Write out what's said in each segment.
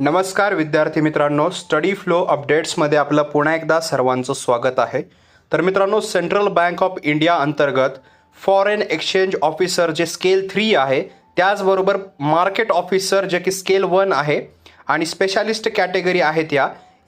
नमस्कार विद्यार्थी मित्रांनो, स्टडी फ्लो अपडेट्समध्ये आपलं पुन्हा एकदा सर्वांचं स्वागत आहे. तर मित्रांनो, सेंट्रल बँक ऑफ इंडिया अंतर्गत फॉरेन एक्सचेंज ऑफिसर जे स्केल 3 आहे, त्याचबरोबर मार्केट ऑफिसर जे की स्केल 1 आहे आणि स्पेशालिस्ट कॅटेगरी आहेत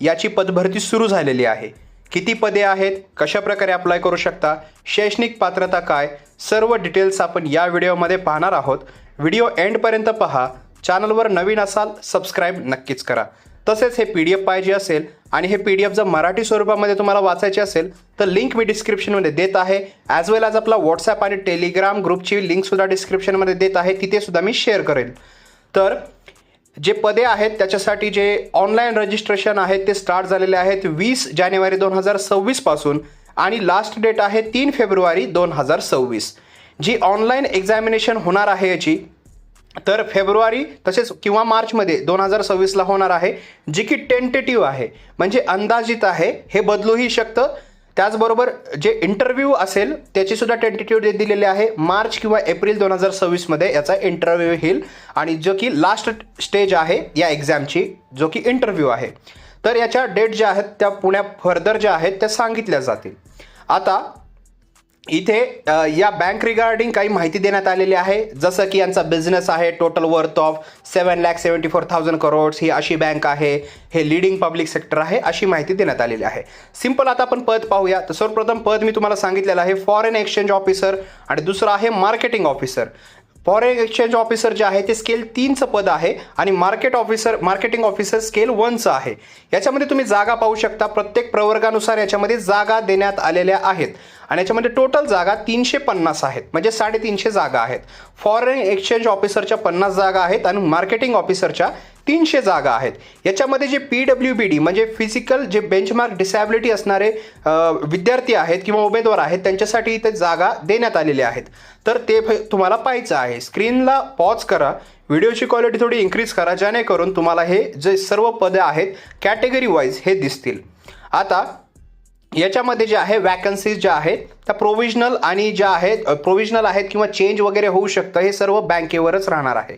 याची पदभरती सुरू झालेली आहे. किती पदे आहेत, कशा प्रकारे अप्लाय करू शकता, शैक्षणिक पात्रता काय, सर्व डिटेल्स आपण या व्हिडिओमध्ये पाहणार आहोत. व्हिडिओ एंडपर्यंत पहा. चॅनलवर नवीन असाल सबस्क्राईब नक्कीच करा. तसेच हे PDF पाहिजे असेल आणि हे PDF जर मराठी स्वरूपामध्ये तुम्हाला वाचायचे असेल तर लिंक मी डिस्क्रिप्शनमध्ये देत आहे. ॲज वेल ॲज आपला व्हॉट्सॲप आणि टेलिग्राम ग्रुपची लिंकसुद्धा डिस्क्रिप्शनमध्ये देत आहे, तिथेसुद्धा मी शेअर करेन. तर जे पदे आहेत त्याच्यासाठी जे ऑनलाईन रजिस्ट्रेशन आहेत ते स्टार्ट झालेले आहेत 20 जानेवारी 2026 पासून आणि लास्ट डेट आहे 3 फेब्रुवारी 2026. जी ऑनलाईन एक्झामिनेशन होणार आहे याची तर फेब्रुवारी तसेच किंवा मार्चमध्ये 2026ला होणार आहे, जी की टेंटेटिव्ह आहे, म्हणजे अंदाजित आहे, हे बदलूही शकतं. त्याचबरोबर जे इंटरव्ह्यू असेल त्याचीसुद्धा टेंटेटिव्ह दिलेले आहे. मार्च किंवा एप्रिल 2026मध्ये याचा इंटरव्ह्यू येईल आणि जो की लास्ट स्टेज आहे या एक्झामची, जो की इंटरव्ह्यू आहे. तर याच्या डेट ज्या आहेत त्या पुण्या फर्दर ज्या आहेत त्या सांगितल्या जातील. आता इथे या बँक रिगार्डिंग काही माहिती देण्यात आलेली आहे, जसं की यांचा बिझनेस आहे, टोटल वर्थ ऑफ 7,74,000 करोड्स, ही अशी बँक आहे, हे लीडिंग पब्लिक सेक्टर आहे, अशी माहिती देण्यात आलेली आहे. सिंपल आता आपण पद पाहूया. तर सर्वप्रथम पद मी तुम्हाला सांगितलेलं आहे फॉरेन एक्सचेंज ऑफिसर आणि दुसरं आहे marketing officer. Foreign exchange officer जे आहे ते स्केल 3चं पद आहे आणि मार्केटिंग ऑफिसर स्केल 1चं आहे. याच्यामध्ये तुम्ही जागा पाहू शकता. प्रत्येक प्रवर्गानुसार याच्यामध्ये जागा देण्यात आलेल्या आहेत आणि याच्यामध्ये टोटल जागा 350 आहेत, म्हणजे 350 जागा आहेत. फॉरेन एक्सचेंज ऑफिसरच्या 50 जागा आहेत आणि मार्केटिंग ऑफिसरच्या 300 जागा आहेत. याच्यामध्ये जे PWBD म्हणजे फिजिकल जे बेंचमार्क डिसॅबिलिटी असणारे विद्यार्थी आहेत किंवा उमेदवार आहेत त्यांच्यासाठी इथे जागा देण्यात आलेल्या आहेत. तर ते तुम्हाला पाहायचं आहे. स्क्रीनला पॉज करा, व्हिडिओची क्वालिटी थोडी इन्क्रीज करा, जेणेकरून तुम्हाला हे जे सर्व पदे आहेत कॅटेगरी वाईज हे दिसतील. आता याच्यामध्ये जे आहे वॅकन्सीज ज्या आहेत त्या प्रोव्हिजनल आणि ज्या आहेत प्रोव्हिजनल आहेत किंवा चेंज वगैरे होऊ शकतं, हे सर्व बँकेवरच राहणार आहे.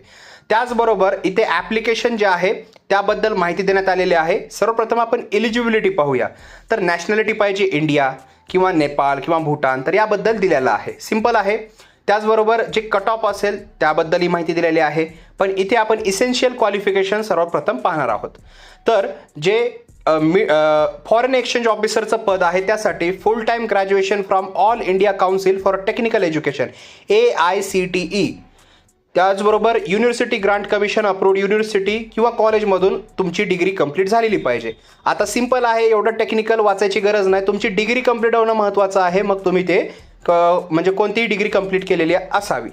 त्याचबरोबर इथे ॲप्लिकेशन जे आहे त्याबद्दल माहिती देण्यात आलेली आहे. सर्वप्रथम आपण एलिजिबिलिटी पाहूया. तर नॅशनॅलिटी पाहिजे इंडिया किंवा नेपाळ किंवा भूटान, तर याबद्दल दिलेलं आहे, सिंपल आहे. त्याचबरोबर जे कट ऑफ असेल त्याबद्दलही माहिती दिलेली आहे. पण इथे आपण इसेन्शियल क्वालिफिकेशन सर्वप्रथम पाहणार आहोत. तर जे फॉरेन एक्सचेंज ऑफिसरचं पद आहे त्यासाठी फुल time graduation from all India council for technical education AICTE, त्याचबरोबर university grant commission approved university किंवा कॉलेजमधून तुमची डिग्री कंप्लीट झालेली पाहिजे. आता सिंपल आहे, एवढं टेक्निकल वाचायची गरज नाही, तुमची डिग्री कंप्लीट होणं महत्त्वाचं आहे. मग तुम्ही ते म्हणजे कोणतीही डिग्री कंप्लीट केलेली असावी.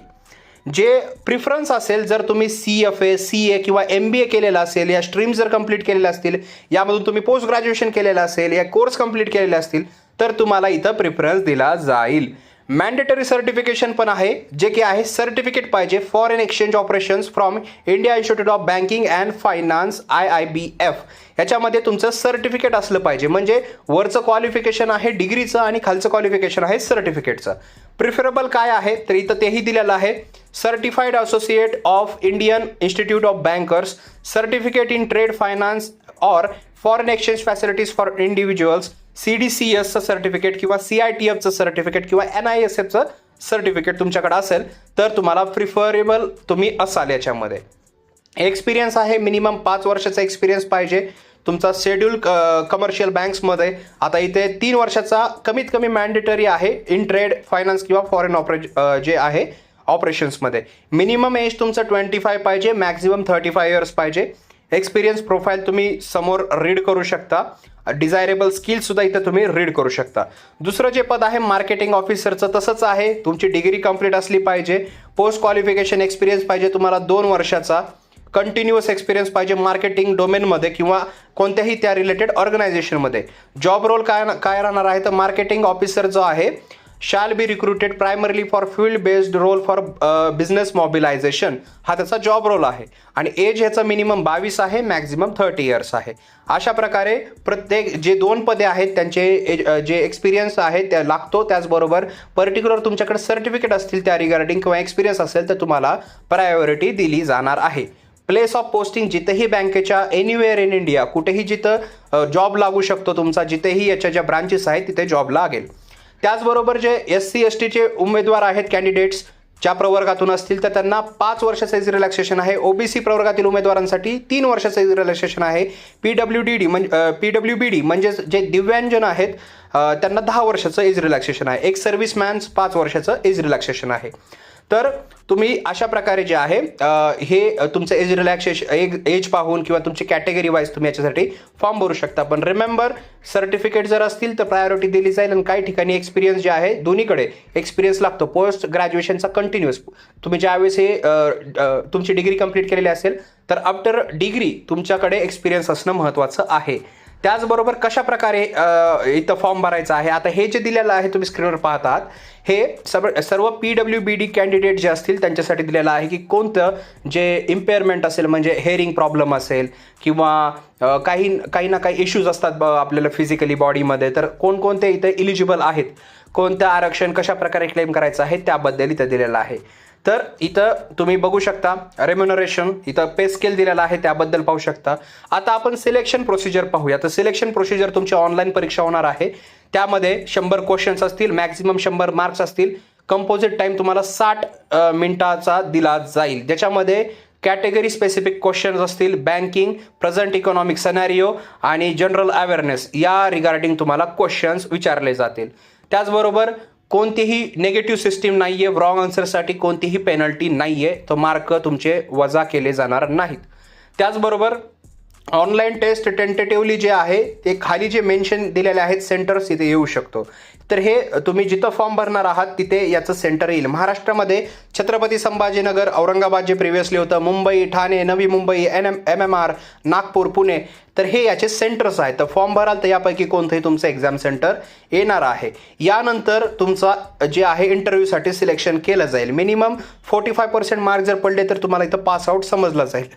जे प्रिफरन्स असेल, जर तुम्ही CFA CA किंवा MBA केलेलं असेल, या स्ट्रीम्स जर कंप्लीट केलेल्या असतील, यामधून तुम्ही पोस्ट ग्रॅज्युएशन केलेलं असेल, या कोर्स कंप्लीट केलेले असतील तर तुम्हाला इथं प्रिफरन्स दिला जाईल. मॅन्डेटरी सर्टिफिकेशन पण आहे, जे की आहे सर्टिफिकेट पाहिजे foreign exchange operations from India institute of banking and finance IIBF. याच्यामध्ये तुमचं सर्टिफिकेट असलं पाहिजे, म्हणजे वरचं क्वालिफिकेशन आहे डिग्रीचं आणि खालचं क्वालिफिकेशन आहे सर्टिफिकेटचं. प्रिफरेबल काय आहे तर इथं तेही दिलेलं आहे. Certified associate of Indian institute of bankers, certificate in trade finance or foreign exchange facilities for individuals, CDCSचं सर्टिफिकेट किंवा CITFचं सर्टिफिकेट किंवा NISFचं सर्टिफिकेट तुमच्याकडे असेल तर तुम्हाला प्रिफरेबल तुम्ही असाल. याच्यामध्ये एक्सपिरियन्स आहे, मिनिमम 5 वर्षाचा एक्सपिरियन्स पाहिजे तुमचा शेड्यूल कमर्शियल बँक्समध्ये. आता इथे 3 वर्षाचा कमीत कमी मॅन्डेटरी आहे इन ट्रेड फायनान्स किंवा फॉरेन जे आहे ऑपरेशन्समध्ये. मिनिमम एज तुमचं 25 पाहिजे, मॅक्झिमम 35 इयर्स पाहिजे. एक्सपिरियन्स प्रोफाईल तुम्ही समोर रीड करू शकता. डिझायरेबल स्किल्ससुद्धा इथं तुम्ही रीड करू शकता. दुसरं जे पद आहे मार्केटिंग ऑफिसरचं तसंच आहे. तुमची डिग्री कंप्लीट असली पाहिजे. पोस्ट क्वालिफिकेशन एक्सपिरियन्स पाहिजे तुम्हाला 2 वर्षाचा. कंटिन्युअस एक्सपिरियन्स पाहिजे मार्केटिंग डोमेनमध्ये किंवा कोणत्याही त्या रिलेटेड ऑर्गनायझेशनमध्ये. जॉब रोल काय राहणार आहे तर मार्केटिंग ऑफिसर जो आहे shall be recruited primarily for field based role for business mobilization, हा त्याचा जॉब रोल आहे. आणि एज ह्याचा मिनिमम 22 आहे, मॅक्झिमम 30 इयर्स आहे. अशा प्रकारे प्रत्येक जे 2 पदे आहेत त्यांचे जे एक्सपिरियन्स आहे त्या लागतो. त्याचबरोबर पर्टिक्युलर तुमच्याकडे सर्टिफिकेट असतील त्या रिगार्डिंग किंवा एक्सपिरियन्स असेल तर तुम्हाला प्रायोरिटी दिली जाणार आहे. प्लेस ऑफ पोस्टिंग जिथेही बँकेच्या एनिवेअर इन इंडिया, कुठेही जिथं जॉब लागू शकतो तुमचा, जिथेही याच्या ज्या ब्रांचेस आहेत तिथे जॉब लागेल. त्याचबरोबर जे SC STचे उमेदवार आहेत, कॅन्डिडेट्स ज्या प्रवर्गातून असतील तर त्यांना 5 वर्षाचं एज रिलॅक्सेशन आहे. OBC प्रवर्गातील उमेदवारांसाठी 3 वर्षाचं एज रिलॅक्सेशन आहे. PWBD म्हणजे जे दिव्यांजन आहेत त्यांना 10 वर्षाचं एज रिलॅक्सेशन आहे. एक सर्व्हिसमॅन्स 5 वर्षाचं एज रिलॅक्सेशन आहे. तर तुम्ही अशा प्रकारे जे आहे हे तुमचं एज रिलॅक्सेशन एज पाहून किंवा तुमची कॅटेगरी वाईज तुम्ही याच्यासाठी फॉर्म भरू शकता. पण रिमेंबर, सर्टिफिकेट जर असतील तर प्रायोरिटी दिली जाईल. आणि काही ठिकाणी एक्सपिरियन्स जे आहे, दोन्हीकडे एक्सपिरियन्स लागतो. पोस्ट ग्रॅज्युएशनचा कंटिन्युअस तुम्ही ज्यावेळेस हे तुमची डिग्री कंप्लीट केलेली असेल तर आफ्टर डिग्री तुमच्याकडे एक्सपिरियन्स असणं महत्त्वाचं आहे. त्याचबरोबर कशा प्रकारे इथं फॉर्म भरायचा आहे, आता हे जे दिलेलं आहे तुम्ही स्क्रीनवर पाहत आहात, हे सर्व PWBD कॅन्डिडेट जे असतील त्यांच्यासाठी दिलेलं आहे की कोणतं जे इम्पेअरमेंट असेल, म्हणजे हेअरिंग प्रॉब्लेम असेल किंवा काही ना काही इश्यूज असतात आपल्याला फिजिकली बॉडीमध्ये, तर कोणकोणते इथं इलिजिबल आहेत, कोणतं आरक्षण कशा प्रकारे क्लेम करायचं आहे त्याबद्दल इथं दिलेलं आहे. तर इथं तुम्ही बघू शकता रेम्युनरेशन, इथं पे स्केल दिलेला आहे त्याबद्दल पाहू शकता. आता आपण सिलेक्शन प्रोसिजर पाहूया. तर सिलेक्शन प्रोसिजर तुमची ऑनलाईन परीक्षा होणार आहे. त्यामध्ये 100 क्वेश्चन्स असतील, मॅक्झिमम 100 मार्क्स असतील. कंपोजिट टाइम तुम्हाला 60 मिनिटाचा दिला जाईल, ज्याच्यामध्ये कॅटेगरी स्पेसिफिक क्वेश्चन्स असतील, बँकिंग, प्रेझेंट इकॉनॉमिक सिनॅरिओ आणि जनरल अवेअरनेस या रिगार्डिंग तुम्हाला क्वेश्चन्स विचारले जातील. त्याचबरोबर कोणतीही नेगेटिव्ह सिस्टीम नाहीये, रॉंग आन्सरसाठी कोणतीही पेनल्टी नाहीये, तो मार्क तुमचे वजा केले जाणार नाहीत. त्याचबरोबर ऑनलाईन टेस्ट टेंटेटिव्हली जे आहे ते खाली जे मेन्शन दिलेले आहेत सेंटर्स इथे येऊ शकतो. तर हे तुम्ही जिथं फॉर्म भरणार आहात तिथे याचं सेंटर येईल. महाराष्ट्रामध्ये छत्रपती संभाजीनगर, औरंगाबाद जे प्रिव्हियसली होतं, मुंबई, ठाणे, नवी मुंबई, MMR, नागपूर, पुणे, तर हे याचे सेंटर्स आहेत. तर फॉर्म भराल तर यापैकी कोणतंही तुमचं एक्झाम सेंटर येणार आहे. यानंतर तुमचा जे आहे इंटरव्ह्यूसाठी सिलेक्शन केलं जाईल. मिनिमम 45% मार्क जर पडले तर तुम्हाला इथं पास आउट समजलं जाईल.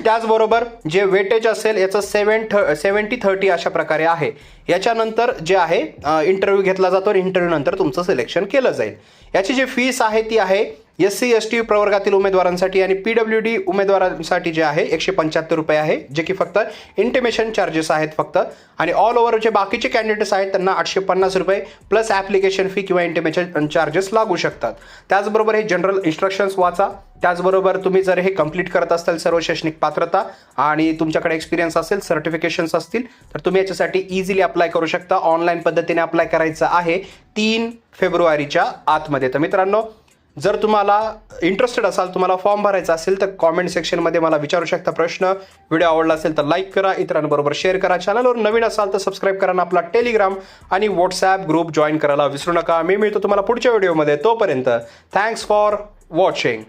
त्याचबरोबर जे वेटेज असेल याचं 70-30 अशा प्रकारे आहे. याच्यानंतर जे आहे इंटरव्ह्यू घेतला जातो आणि इंटरव्ह्यू नंतर तुमचं सिलेक्शन केलं जाईल. याची जी फीस आहे ती आहे SC ST प्रवर्गातील उमेदवारांसाठी आणि PWD उमेदवारांसाठी जे आहे 175 रुपये आहे, जे की फक्त इंटिमेशन चार्जेस आहेत फक्त. आणि ऑल ओव्हर जे बाकीचे कॅन्डिडेट्स आहेत त्यांना 850 रुपये प्लस ॲप्लिकेशन फी किंवा इंटिमेशन चार्जेस लागू शकतात. त्याचबरोबर हे जनरल इन्स्ट्रक्शन्स वाचा. त्याचबरोबर तुम्ही जर हे कंप्लीट करत असाल सर्व शैक्षणिक पात्रता आणि तुमच्याकडे एक्सपिरियन्स असेल, सर्टिफिकेशन्स असतील, तर तुम्ही याच्यासाठी इझिली अप्लाय करू शकता. ऑनलाईन पद्धतीने अप्लाय करायचं आहे 3 फेब्रुवारीच्या आतमध्ये. तर मित्रांनो, जर तुम्हाला इंटरेस्टेड असाल, तुम्हाला फॉर्म भरायचा असेल तर कॉमेंट सेक्शनमध्ये मला विचारू शकता प्रश्न. व्हिडिओ आवडला असेल तर लाईक करा, इतरांबरोबर शेअर करा. चॅनलवर नवीन असाल तर सबस्क्राईब करा. आपला टेलिग्राम आणि व्हॉट्सॲप ग्रुप जॉईन करायला विसरू नका. मी मिळतो तुम्हाला पुढच्या व्हिडिओमध्ये. तोपर्यंत थँक्स फॉर वॉचिंग.